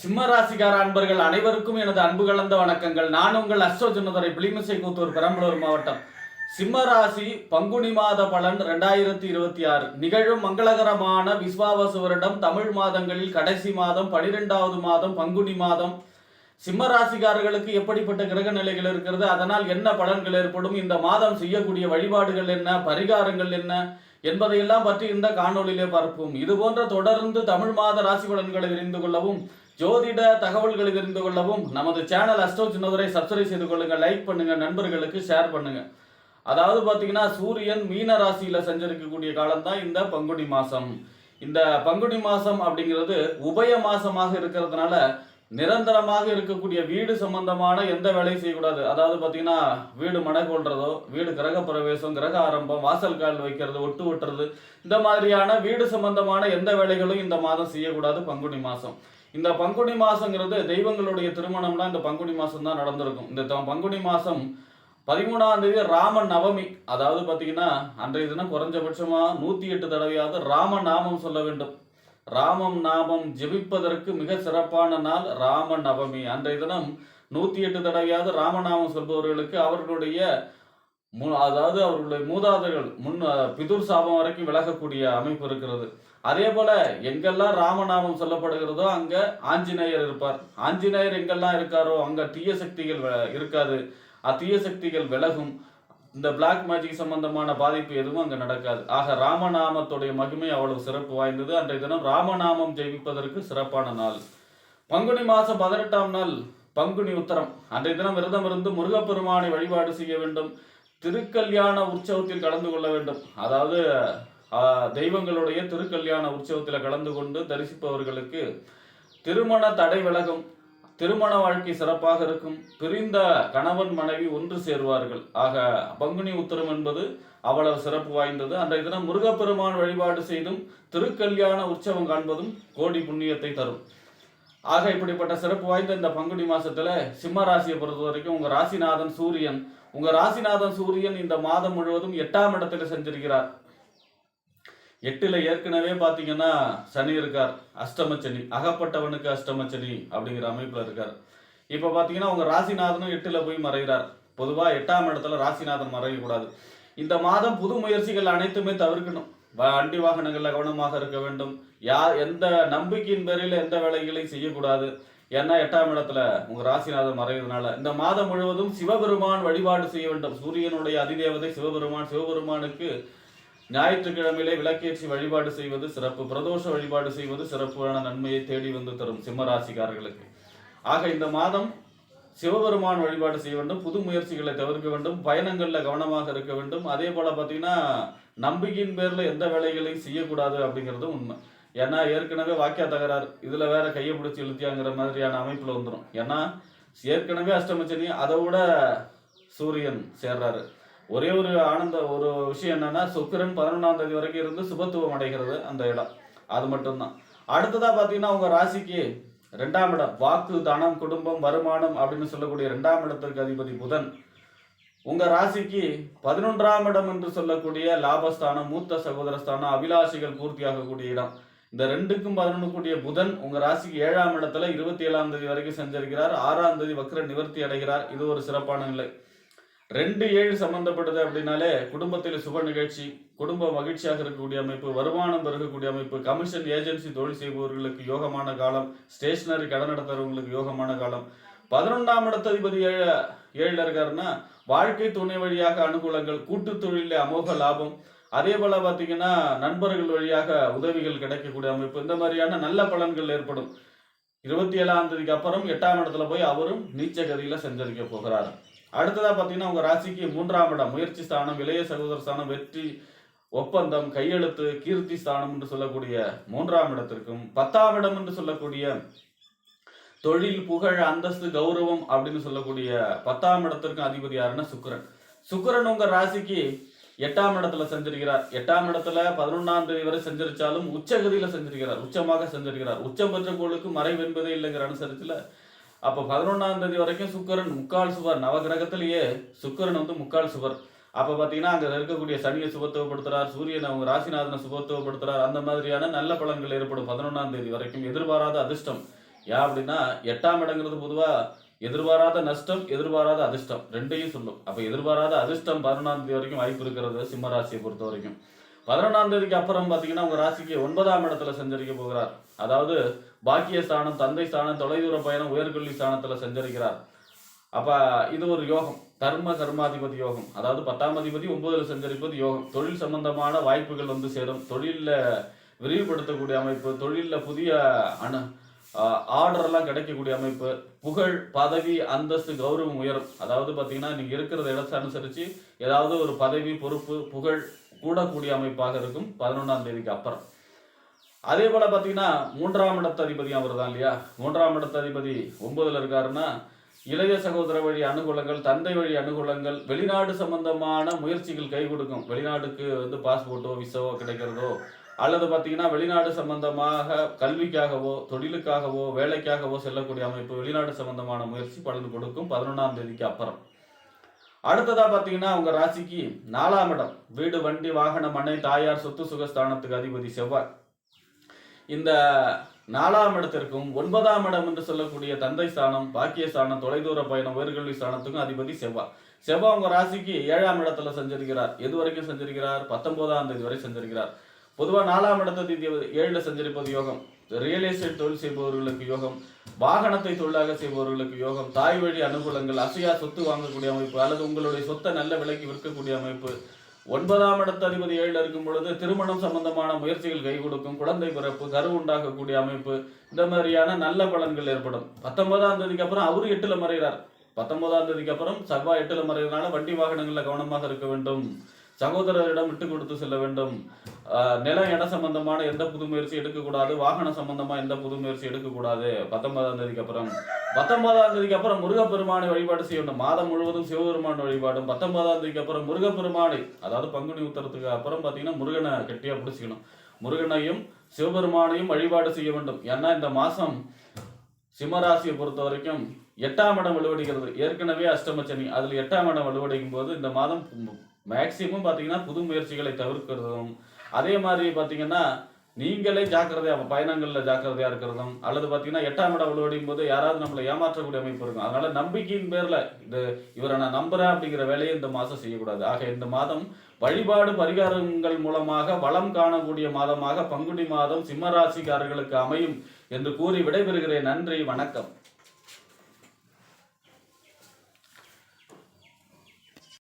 சிம்ம ராசிக்கார அன்பர்கள் அனைவருக்கும் எனது அன்பு கலந்த வணக்கங்கள். நான் உங்கள் அஸ்ட்ரோஜனதுரை பிளிமிசை கூத்தூர் பெரம்பலூர் மாவட்டம். சிம்ம ராசி பங்குனி மாத பலன் 2026 நிகழும் மங்களகரமான விஸ்வாவசு வருடம் தமிழ் மாதங்களில் கடைசி மாதம் 12வது மாதம் பங்குனி மாதம். சிம்ம ராசிக்காரர்களுக்கு எப்படிப்பட்ட கிரக நிலைகள் இருக்கிறது, அதனால் என்ன பலன்கள் ஏற்படும், இந்த மாதம் செய்யக்கூடிய வழிபாடுகள் என்ன, பரிகாரங்கள் என்ன என்பதையெல்லாம் பற்றி இந்த காணொலியிலே பார்ப்போம். இது போன்ற தொடர்ந்து தமிழ் மாத ராசி பலன்களை தெரிந்து கொள்ளவும், ஜோதிட தகவல்களை தெரிந்து கொள்ளவும் நமது சேனல் அஸ்ட்ரோ சின்னதுரை சப்ஸ்கிரைப் செய்து கொள்ளுங்க, லைக் பண்ணுங்க, நண்பர்களுக்கு ஷேர் பண்ணுங்க. அதாவது பார்த்தீங்கன்னா சூரியன் மீன ராசியில சஞ்சரிக்கக்கூடிய காலம் தான் இந்த பங்குனி மாசம். இந்த பங்குனி மாசம் அப்படிங்கிறது உபய மாசமாக இருக்கிறதுனால நிரந்தரமாக இருக்கக்கூடிய வீடு சம்பந்தமான எந்த வேலையும் செய்யக்கூடாது. அதாவது பார்த்தீங்கன்னா வீடு மனை கொள்றதோ, வீடு கிரக பிரவேசம், கிரக ஆரம்பம், வாசல் கால் வைக்கிறது, ஒட்டு ஒட்டுறது, இந்த மாதிரியான வீடு சம்பந்தமான எந்த வேலைகளும் இந்த மாதம் செய்யக்கூடாது பங்குனி மாசம். இந்த பங்குனி மாசங்கிறது தெய்வங்களுடைய திருமணம்னா இந்த பங்குனி மாசம் தான் நடந்திருக்கும். இந்த பங்குனி மாசம் 13ஆம் தேதி ராம நவமி. அதாவது பார்த்தீங்கன்னா அன்றைய தினம் குறைஞ்சபட்சமா 108 தடவையாவது ராம நாமம் சொல்ல வேண்டும். ராமம் நாமம் ஜெபிப்பதற்கு மிக சிறப்பான நாள் ராம நவமி. அன்றைய தினம் 108 தடவையாவது ராமநாமம் சொல்பவர்களுக்கு அவர்களுடைய அதாவது அவர்களுடைய மூதாதைகள் பிதுர் சாபம் வரைக்கும் விலகக்கூடிய அமைப்பு இருக்கிறது. அதே போல எங்கெல்லாம் ராமநாமம் சொல்லப்படுகிறதோ அங்க ஆஞ்சநேயர் இருப்பார். ஆஞ்சநேயர் எங்கெல்லாம் இருக்காரோ அங்க தீய சக்திகள் இருக்காது. தீய சக்திகள் விலகும். இந்த பிளாக் மேஜிக் சம்பந்தமான பாதிப்பு எதுவும் அங்க நடக்காது. ஆக ராமநாமத்துடைய மகிமை அவ்வளவு சிறப்பு வாய்ந்தது. அன்றைய தினம் ராமநாமம் ஜெயிப்பதற்கு சிறப்பான நாள். பங்குனி மாசம் 18ஆம் நாள் பங்குனி உத்தரம். அன்றைய தினம் விரதம் இருந்து முருகப்பெருமானை வழிபாடு செய்ய வேண்டும். திருக்கல்யாண உற்சவத்தில் கலந்து கொள்ள வேண்டும். அதாவது தெய்வங்களுடைய திருக்கல்யாண உற்சவத்தில் கலந்து கொண்டு தரிசிப்பவர்களுக்கு திருமண தடை விலகும், திருமண வாழ்க்கை சிறப்பாக இருக்கும், பிரிந்த கணவன் மனைவி ஒன்று சேருவார்கள். ஆக பங்குனி உத்தரம் என்பது அவ்வளவு சிறப்பு வாய்ந்தது. அன்றைய தினம் முருகப்பெருமான் வழிபாடு செய்தும் திருக்கல்யாண உற்சவம் காண்பதும் கோடி புண்ணியத்தை தரும். ஆக இப்படிப்பட்ட சிறப்பு வாய்ந்த இந்த பங்குனி மாசத்துல சிம்ம ராசியை பொறுத்த வரைக்கும் உங்க ராசிநாதன் சூரியன் இந்த மாதம் முழுவதும் 8ஆம் இடத்துல செஞ்சிருக்கிறார். 8ல ஏற்கனவே பாத்தீங்கன்னா சனி இருக்கார், அஷ்டம சனி, அகப்பட்டவனுக்கு அஷ்டம சனி அப்படிங்கிற அமைப்புல இருக்கார். இப்ப பாத்தீங்கன்னா உங்க ராசிநாதனும் 8ல போய் மறைகிறார். பொதுவா 8ஆம் இடத்துல ராசிநாதன் மறையக்கூடாது. இந்த மாதம் புது முயற்சிகள் அனைத்துமே தவிர்க்கணும். வண்டி வாகனங்கள்ல கவனமாக இருக்க வேண்டும். எந்த நம்பிக்கையின் பேரில் எந்த வேலைகளையும் செய்யக்கூடாது. ஏன்னா 8ஆம் இடத்துல உங்க ராசிநாதன் மறைகிறதுனால இந்த மாதம் முழுவதும் சிவபெருமான் வழிபாடு செய்ய வேண்டும். சூரியனுடைய அதிதேவதை சிவபெருமானுக்கு ஞாயிற்றுக்கிழமையிலே விளக்கேற்றி வழிபாடு செய்வது சிறப்பு. பிரதோஷ வழிபாடு செய்வது சிறப்பான நன்மையை தேடி வந்து தரும் சிம்ம ராசிக்காரர்களுக்கு. ஆக இந்த மாதம் சிவபெருமான் வழிபாடு செய்ய வேண்டும். புது முயற்சிகளை தவிர்க்க வேண்டும். பயணங்கள்ல கவனமாக இருக்க வேண்டும். அதே போல பார்த்தீங்கன்னா நம்பிக்கையின் பேர்ல எந்த வேலைகளையும் செய்யக்கூடாது அப்படிங்கிறதும் உண்மை. ஏன்னா ஏற்கனவே வாக்கியா தகராறு, இதுல வேற கையை பிடிச்சி இழுத்தியாங்கிற மாதிரியான அமைப்புல வந்துடும். ஏன்னா ஏற்கனவே அஷ்டமச்சனி, அதை விட சூரியன் சேர்றாரு. ஒரே ஒரு விஷயம் என்னன்னா சுக்கிரன் 11ஆம் தேதி வரைக்கும் இருந்து சுபத்துவம் அடைகிறது அந்த இடம், அது மட்டும்தான். அடுத்ததா பாத்தீங்கன்னா உங்க ராசிக்கு 2ஆம் இடம், வாக்கு, தனம், குடும்பம், வருமானம் அப்படின்னு சொல்லக்கூடிய 2ஆம் இடத்திற்கு அதிபதி புதன். உங்க ராசிக்கு 11ஆம் இடம் என்று சொல்லக்கூடிய லாபஸ்தானம், மூத்த சகோதரஸ்தானம், அபிலாஷிகள் பூர்த்தியாகக்கூடிய இடம். இந்த 2க்கும் 11 கூடிய புதன் உங்க ராசிக்கு 7ஆம் இடத்துல 27ஆம் தேதி வரைக்கும் செஞ்சிருக்கிறார். 6ஆம் தேதி வக்ர நிவர்த்தி அடைகிறார். இது ஒரு சிறப்பான நிலை. 2-7 சம்பந்தப்பட்டது அப்படின்னாலே குடும்பத்தில் சுப நிகழ்ச்சி, குடும்ப மகிழ்ச்சியாக இருக்கக்கூடிய அமைப்பு, வருமானம் பெருகக்கூடிய அமைப்பு, கமிஷன் ஏஜென்சி தொழில் செய்பவர்களுக்கு யோகமான காலம், ஸ்டேஷனரி கடன் நடத்துறவங்களுக்கு யோகமான காலம். 11ஆம் இடத்ததிபதி 7ல இருக்காருன்னா வாழ்க்கை துணை வழியாக அனுகூலங்கள், கூட்டு தொழிலே அமோக லாபம், அதே போல பாத்தீங்கன்னா நண்பர்கள் வழியாக உதவிகள் கிடைக்கக்கூடிய அமைப்பு, இந்த மாதிரியான நல்ல பலன்கள் ஏற்படும். 27ஆம் தேதிக்கு அப்புறம் 8ஆம் இடத்துல போய் அவரும் நீச்ச கதியில சஞ்சரிக்க போகிறார். அடுத்ததா பாத்தீங்கன்னா உங்க ராசிக்கு 3ஆம் இடம், முயற்சி ஸ்தானம், இளைய சகோதர ஸ்தானம், வெற்றி, ஒப்பந்தம், கையெழுத்து, கீர்த்தி ஸ்தானம் என்று சொல்லக்கூடிய 3ஆம் இடத்திற்கும் 10ஆம் இடம் என்று சொல்லக்கூடிய தொழில், புகழ், அந்தஸ்து, கௌரவம் அப்படின்னு சொல்லக்கூடிய 10ஆம் இடத்திற்கும் அதிபதி யாருன்னா சுக்கிரன் உங்க ராசிக்கு 8ஆம் இடத்துல செஞ்சிருக்கிறார். 8ஆம் இடத்துல 11ஆம் தேதி வரை செஞ்சிருச்சாலும் உச்சகதியில செஞ்சிருக்கிறார், உச்சமாக செஞ்சிருக்கிறார். உச்சம் பெற்ற கோளுக்கு மறைவு என்பதே இல்லைங்கிற அனுசரிச்சுல அப்ப 11ஆம் தேதி வரைக்கும் சுக்கிரன் முக்கால் சுவர். நவகிரகத்திலேயே சுக்கிரன் முக்கால் சுவர். அப்ப பாத்தீங்கன்னா அங்க இருக்கக்கூடிய சனியை சுபத்துவப்படுத்துறார், சூரியன் அவங்க ராசிநாதனை சுபத்துவப்படுத்துறார். அந்த மாதிரியான நல்ல பலன்கள் ஏற்படும் 11ஆம் தேதி வரைக்கும். எதிர்பாராத அதிர்ஷ்டம், ஏன் அப்படின்னா 8ஆம் இடங்கிறது பொதுவா எதிர்பாராத நஷ்டம், எதிர்பாராத அதிர்ஷ்டம் ரெண்டையும் சொல்லும். அப்ப எதிர்பாராத அதிர்ஷ்டம் 11ஆம் தேதி வரைக்கும் வாய்ப்பு இருக்கிறது சிம்ம ராசியை பொறுத்த வரைக்கும். 11ஆம் தேதிக்கு அப்புறம் பார்த்தீங்கன்னா உங்க ராசிக்கு 9ஆம் இடத்துல சஞ்சரிக்க போகிறார். அதாவது பாக்கிய ஸ்தானம், தந்தை ஸ்தானம், தொலைதூர பயணம், உயர்கல்வி ஸ்தானத்துல சஞ்சரிக்கிறார். அப்ப இது ஒரு யோகம், தர்ம கர்மாதிபதி யோகம். அதாவது 10ஆம் அதிபதி 9ல் சஞ்சரிப்பது யோகம். தொழில் சம்பந்தமான வாய்ப்புகள் வந்து சேரும். தொழில்ல விரிவுபடுத்தக்கூடிய அமைப்பு, தொழில்ல புதிய ஆர்டர் எல்லாம் கிடைக்கக்கூடிய அமைப்பு, புகழ், பதவி, அந்தஸ்து, கௌரவம் உயரும். அதாவது பாத்தீங்கன்னா நீங்க இருக்கிற இடத்தை அனுசரிச்சு ஏதாவது ஒரு பதவி, பொறுப்பு, புகழ் கூடக்கூடிய அமைப்பாக இருக்கும் 11ஆம் தேதிக்கு அப்புறம். அதே போல பாத்தீங்கன்னா 3ஆம் இடத்து அதிபதி அவர் தான் இல்லையா. 3ஆம் இடத்து அதிபதி 9ல் இருக்காருன்னா இளைய சகோதர வழி அனுகூலங்கள், தந்தை வழி அனுகூலங்கள், வெளிநாடு சம்பந்தமான முயற்சிகள் கை கொடுக்கும். வெளிநாட்டுக்கு வந்து பாஸ்போர்ட்டோ விசாவோ கிடைக்கிறதோ, அல்லது பார்த்தீங்கன்னா வெளிநாடு சம்பந்தமாக கல்விக்காகவோ, தொழிலுக்காகவோ, வேலைக்காகவோ செல்லக்கூடிய அமைப்பு, வெளிநாடு சம்பந்தமான முயற்சி பலன் கொடுக்கும் 11ஆம் தேதிக்கு அப்புறம். அடுத்ததா பார்த்தீங்கன்னா உங்க ராசிக்கு 4ஆம் இடம், வீடு, வண்டி, வாகனம், மனை, தாயார், சொத்து சுகஸ்தானத்துக்கு அதிபதி செவ்வாய். இந்த 4ஆம் இடத்திற்கும் 9ஆம் இடம் என்று சொல்லக்கூடிய தந்தை ஸ்தானம், பாக்கிய ஸ்தானம், தொலைதூர பயணம், உயர்கல்வி ஸ்தானத்துக்கும் அதிபதி செவ்வாய். செவ்வாய் உங்க ராசிக்கு 7ஆம் இடத்துல சஞ்சரிக்கிறார். எது வரைக்கும் சஞ்சரிக்கிறார்? 19ஆம் தேதி வரை சஞ்சரிக்கிறார். பொதுவாக 4ஆம் இடத்தை 7ல சஞ்சரிப்பது யோகம். ரியல் எஸ்டேட் தொழில் செய்பவர்களுக்கு யோகம், வாகனத்தை தொழிலாக செய்பவர்களுக்கு யோகம், தாய் வழி அனுகூலங்கள், அசையா சொத்து வாங்கக்கூடிய அமைப்பு, அல்லது உங்களுடைய சொத்தை நல்ல விலைக்கு விற்கக்கூடிய அமைப்பு. 9ஆம் இடத்து அதிபதி 7ல் இருக்கும் பொழுது திருமணம் சம்பந்தமான முயற்சிகள் கை கொடுக்கும், குழந்தை பிறப்பு, கரு உண்டாக்கக்கூடிய அமைப்பு, இந்த மாதிரியான நல்ல பலன்கள் ஏற்படும். 19ஆம் தேதிக்கு அப்புறம் அவரு 8ல் மறைகிறார். 19ஆம் தேதிக்கு அப்புறம் செவ்வாய் 8ல் மறைகிறதுனால வண்டி வாகனங்களில் கவனமாக இருக்க வேண்டும், சகோதரரிடம் விட்டு கொடுத்து செல்ல வேண்டும், நிலம் இட சம்பந்தமான எந்த புது முயற்சி எடுக்கக்கூடாது, வாகன சம்பந்தமா எந்த புது முயற்சி எடுக்கக்கூடாது. 19ஆம் தேதிக்கு அப்புறம் 19ஆம் தேதிக்கு அப்புறம் முருகப்பெருமானை வழிபாடு செய்ய வேண்டும். மாதம் முழுவதும் சிவபெருமான் வழிபாடும். 19ஆம் தேதிக்கு அப்புறம் முருகப்பெருமானை, அதாவது பங்குனி உத்தரத்துக்கு அப்புறம் பார்த்தீங்கன்னா முருகனை கெட்டியா பிடிச்சிக்கணும். முருகனையும் சிவபெருமானையும் வழிபாடு செய்ய வேண்டும். ஏன்னா இந்த மாசம் சிம்மராசியை பொறுத்த வரைக்கும் 8ஆம் இடம் வலுவடைகிறது. ஏற்கனவே அஷ்டமச்சனி, அதில் 8ஆம் இடம் வலுவடைக்கும் போது இந்த மாதம் மேக்சிமம் பார்த்தீங்கன்னா புது முயற்சிகளை தவிர்க்கிறதும், அதே மாதிரி பார்த்தீங்கன்னா நீங்களே ஜாக்கிரதையாக பயணங்களில் ஜாக்கிரதையாக இருக்கிறதும், அல்லது பார்த்தீங்கன்னா 8ஆம் இடம் வலுவடையும் போது யாராவது நம்மளை ஏமாற்றக்கூடிய அமைப்பு இருக்கும். அதனால நம்பிக்கையின் பேரில் இவரை நான் நம்புறேன் அப்படிங்கிற வேலையை இந்த மாதம் செய்யக்கூடாது. ஆக இந்த மாதம் வழிபாடு பரிகாரங்கள் மூலமாக வளம் காணக்கூடிய மாதமாக பங்குனி மாதம் சிம்மராசிக்காரர்களுக்கு அமையும் என்று கூறி விடைபெறுகிறேன். நன்றி, வணக்கம்.